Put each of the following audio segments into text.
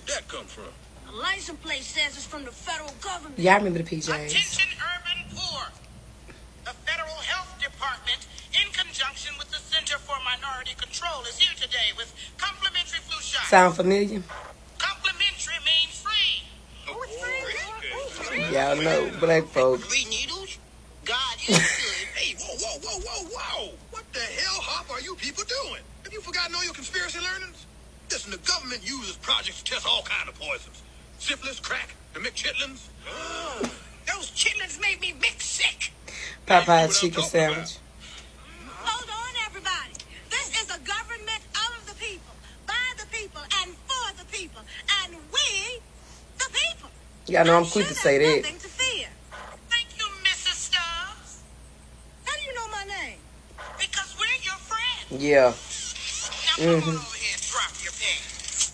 that come from? The license plate says it's from the federal government. Yeah, I remember the PJs. Attention urban poor. The Federal Health Department, in conjunction with the Center for Minority Control, is here today with complimentary flu shots. Sound familiar? Complimentary means free. Oh, it's free. Y'all know black folks. Free needles? God is good. Hey, whoa. What the hell, Hop, are you people doing? Have you forgotten all your conspiracy learnings? Listen, the government uses projects to test all kinds of poisons. Syphilis, crack, the McChitlins. Those chitlins made me big sick. Popeye's chicken sandwich. Hold on, everybody. This is a government of the people, by the people, and for the people. And we, the people. Y'all know I'm quick to say that. Nothing to fear. Thank you, Mrs. Stubbs. How do you know my name? Because we're your friends. Yeah. Now come on over here and drop your pants.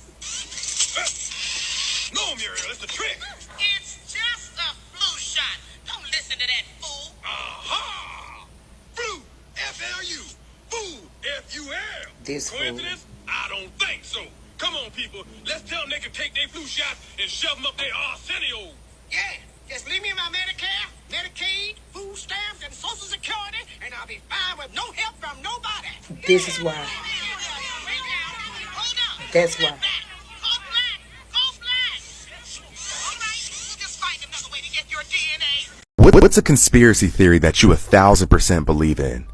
No, Muriel, it's a trick. It's just a flu shot. Don't listen to that fool. Aha! Flu, F-L-U. Fool, F-U-L. This fool. Coincidence? I don't think so. Come on, people. Let's tell them they can take their flu shots and shove them up their Arsenio. Yeah, just leave me my Medicare, Medicaid, food stamps, and Social Security, and I'll be fine with no help from nobody. This is why. That's why. Go black. All right, we'll just find another way to get your DNA. What's a conspiracy theory that you 1,000% believe in?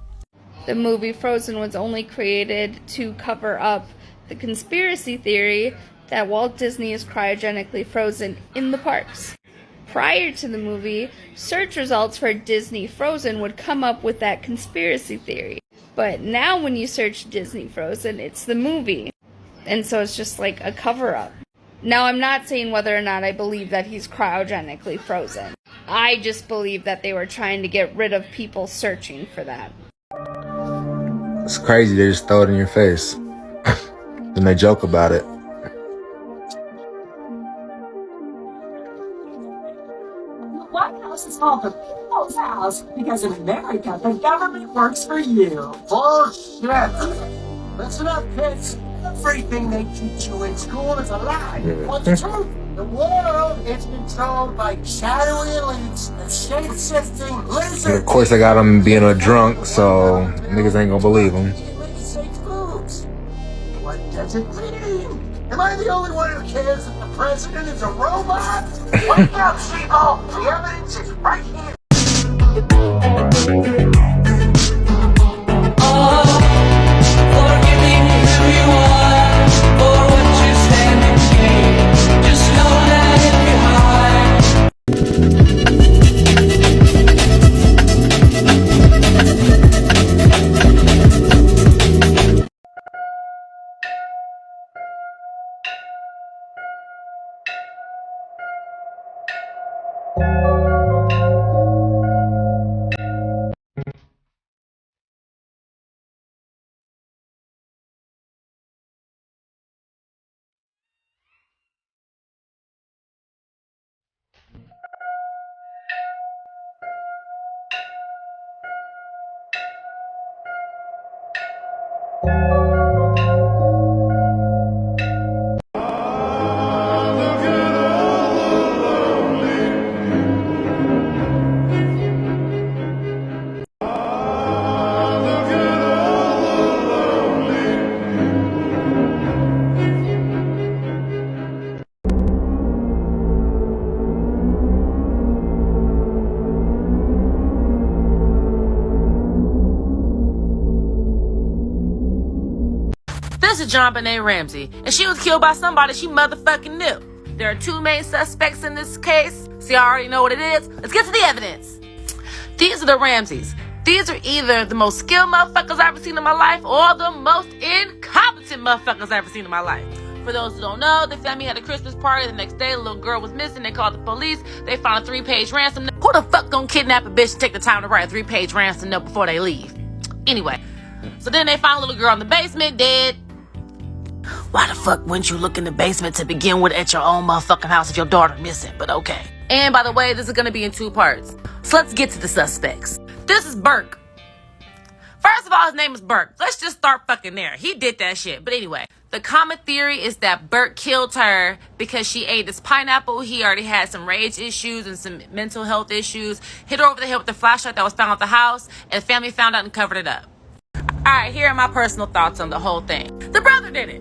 The movie Frozen was only created to cover up the conspiracy theory that Walt Disney is cryogenically frozen in the parks. Prior to the movie, search results for Disney Frozen would come up with that conspiracy theory. But now when you search Disney Frozen, it's the movie. And so it's just like a cover-up. Now, I'm not saying whether or not I believe that he's cryogenically frozen. I just believe that they were trying to get rid of people searching for that. It's crazy, they just throw it in your face. Then they joke about it. The White House is called the People's House because in America, the government works for you. Bullshit! Listen up, kids. Everything they teach you in school is a lie. What's the truth? The world is controlled by shadowy elites and shape-shifting lizards. And of course, I got him being a drunk, so niggas ain't gonna believe him. What does it mean? Am I the only one who cares that the president is a robot? Wake up, sheeple! The evidence is right here. This is JonBenét Ramsey, and she was killed by somebody she motherfucking knew. There are two main suspects in this case, so y'all already know what it is. Let's get to the evidence. These are the Ramseys. These are either the most skilled motherfuckers I've ever seen in my life or the most incompetent motherfuckers I've ever seen in my life. For those who don't know, the family had a Christmas party. The next day, a little girl was missing. They called the police. They found a 3-page ransom note. Who the fuck gonna kidnap a bitch and take the time to write a 3-page ransom note before they leave? Anyway, so then they found a little girl in the basement, dead. Why the fuck wouldn't you look in the basement to begin with at your own motherfucking house if your daughter missing? But okay. And by the way, this is gonna be in 2 parts. So let's get to the suspects. This is Burke. First of all, his name is Burke. Let's just start fucking there. He did that shit. But anyway, The common theory is that Bert killed her because she ate this pineapple. He already had some rage issues and some mental health issues. Hit her over the head with the flashlight that was found at the house, and the family found out and covered it up. All right, here are my personal thoughts on the whole thing. The brother did it,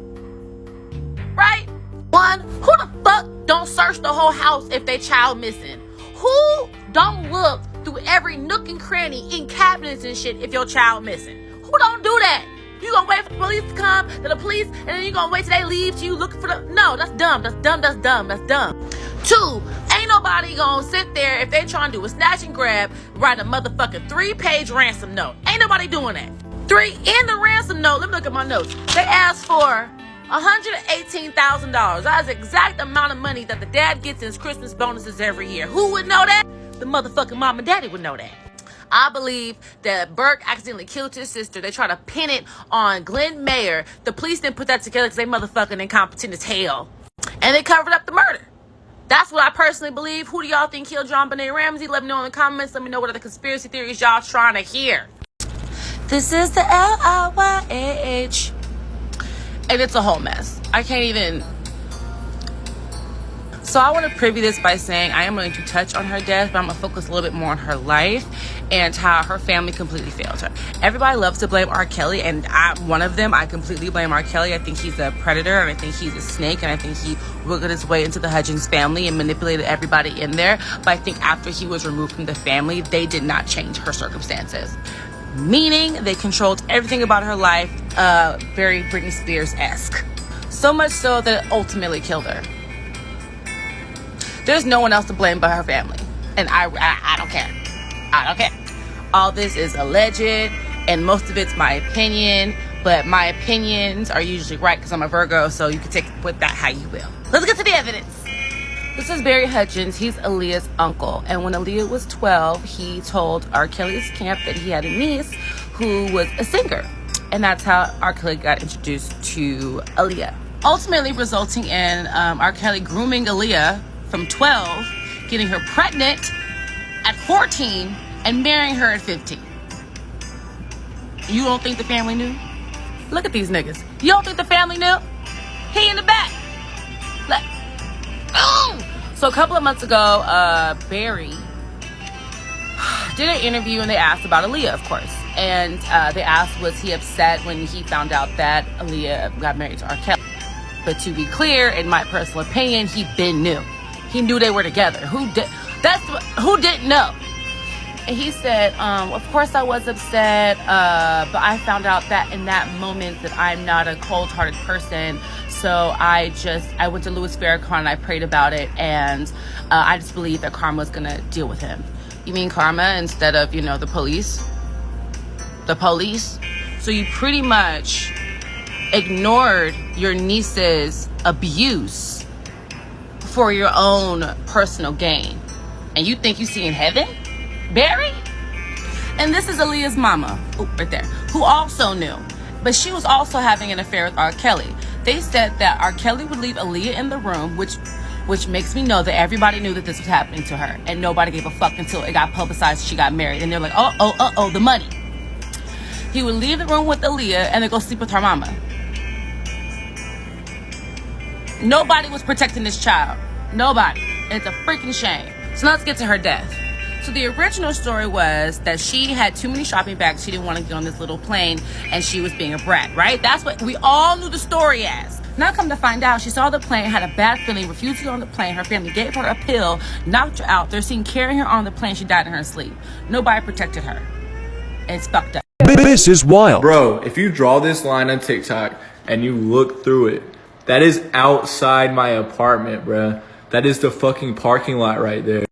right? One, who the fuck don't search the whole house if they child missing? Who don't look through every nook and cranny in cabinets and shit if your child missing? Who don't do that? You gonna wait for the police to come, to the police, and then you gonna wait till they leave to you looking for the... No, that's dumb. That's dumb. That's dumb. That's dumb. Two, ain't nobody gonna sit there if they trying to do a snatch and grab, write a motherfucking 3-page ransom note. Ain't nobody doing that. 3, in the ransom note, let me look at my notes. They asked for $118,000. That's the exact amount of money that the dad gets in his Christmas bonuses every year. Who would know that? The motherfucking mom and daddy would know that. I believe that Burke accidentally killed his sister. They try to pin it on Glenn Mayer. The police didn't put that together because they motherfucking incompetent as hell. And they covered up the murder. That's what I personally believe. Who do y'all think killed JonBenét Ramsey? Let me know in the comments. Let me know what other conspiracy theories y'all trying to hear. This is the LIYH. And it's a whole mess. I can't even... So I want to preview this by saying I am going to touch on her death, but I'm going to focus a little bit more on her life and how her family completely failed her. Everybody loves to blame R. Kelly, and I'm one of them. I completely blame R. Kelly. I think he's a predator, and I think he's a snake, and I think he wiggled his way into the Hudgens family and manipulated everybody in there. But I think after he was removed from the family, they did not change her circumstances. Meaning they controlled everything about her life, very Britney Spears-esque. So much so that it ultimately killed her. There's no one else to blame but her family. And I don't care. I don't care. All this is alleged, and most of it's my opinion. But my opinions are usually right because I'm a Virgo, so you can take it with that how you will. Let's get to the evidence. This is Barry Hudgens. He's Aaliyah's uncle. And when Aaliyah was 12, he told R. Kelly's camp that he had a niece who was a singer. And that's how R. Kelly got introduced to Aaliyah. Ultimately resulting in R. Kelly grooming Aaliyah from 12, getting her pregnant at 14, and marrying her at 15. You don't think the family knew? Look at these niggas. You don't think the family knew? He in the back. Look. So a couple of months ago, Barry did an interview and they asked about Aaliyah, of course. And they asked, was he upset when he found out that Aaliyah got married to R. Kelly? But to be clear, in my personal opinion, he been knew. He knew they were together. Who didn't know? And he said, of course I was upset, but I found out that in that moment that I'm not a cold-hearted person. So I went to Louis Farrakhan and I prayed about it, and I just believed that karma was gonna deal with him. You mean karma instead of, the police? The police? So you pretty much ignored your niece's abuse for your own personal gain. And you think you see in heaven? Barry? And this is Aaliyah's mama, right there, who also knew. But she was also having an affair with R. Kelly. They said that R. Kelly would leave Aaliyah in the room, which makes me know that everybody knew that this was happening to her. And nobody gave a fuck until it got publicized she got married. And they're like, oh, the money. He would leave the room with Aaliyah and then go sleep with her mama. Nobody was protecting this child. Nobody. It's a freaking shame. So let's get to her death. So the original story was that she had too many shopping bags. She didn't want to get on this little plane and she was being a brat, right? That's what we all knew the story as. Now come to find out, she saw the plane, had a bad feeling, refused to go on the plane. Her family gave her a pill, knocked her out. They're seen carrying her on the plane. She died in her sleep. Nobody protected her. It's fucked up. This is wild. Bro, if you draw this line on TikTok and you look through it, that is outside my apartment, bruh. That is the fucking parking lot right there.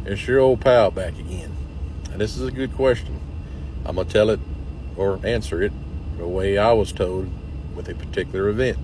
It's your old pal back again. And this is a good question. I'm going to tell it or answer it the way I was told with a particular event.